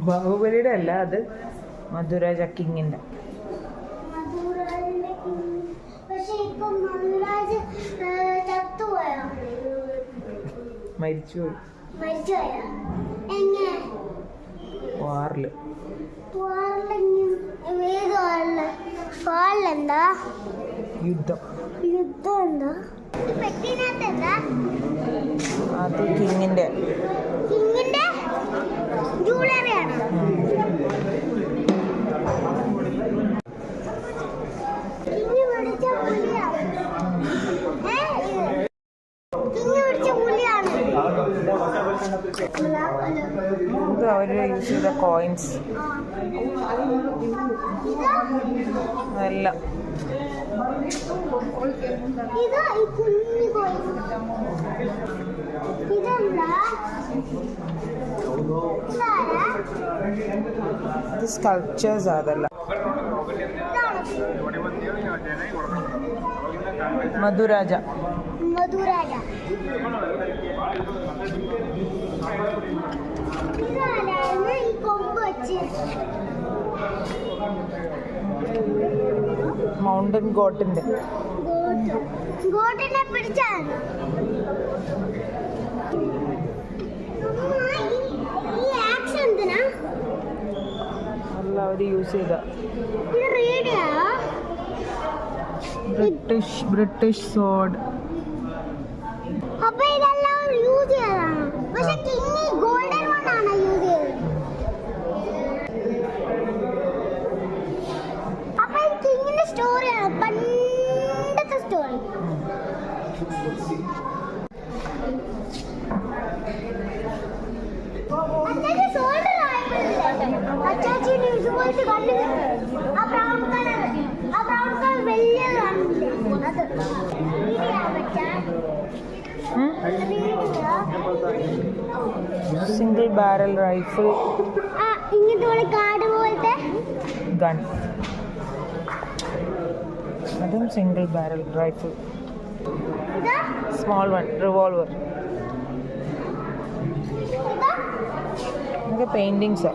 ബാഹുബലിയുടെ അല്ല, അത് മധുരാജ കിങ്ങിന്റെ. മരിച്ചുപോയി വാറില്. യുദ്ധം എന്താ അത് കിങ്ങിന്റെ ജൂലറിയാണ്. അവര് യൂസ് ചെയ്ത കോയിൻസ് എല്ലാം. ഇത് സ്കൾപ്ചേഴ്സ് അതല്ല. മധുരാജ മൗണ്ടൻ ഗോട്ടിന്റെ പിടിച്ചാണ് അവര് യൂസ് ചെയ്ത ബ്രിട്ടീഷ് സോഡ്. അപ്പൊ ഇതെല്ലാം യൂസ് ചെയ്തതാണ്. പക്ഷെ കിങ് ഗോൾഡൻ വൺ ആണ് യൂസ് ചെയ്തത്. അപ്പൊ ഇത് കിങ്ങിന്റെ സ്റ്റോറിയാണ്, പണ്ടത്തെ സ്റ്റോറി. അച്ഛാച്ചി ഷോൾഡർ അച്ചാച്ചി ഇതുപോലത്തെ കണ്ണ് ആ ബ്രൗൺ കളർ വലിയ അത് സിംഗിൾ ബാരൽ റൈഫിൾ, ഇങ്ങനത്തെ കാർഡ് പോലത്തെ ഗൺ. അതും single barrel rifle. Small one revolver. ഇതൊക്കെ പെയിന്റിങ്സാ.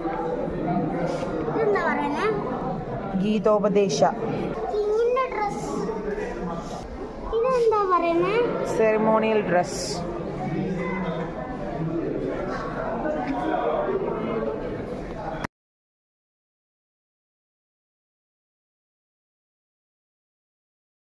ഗീതോപദേശ. Ceremonial dress.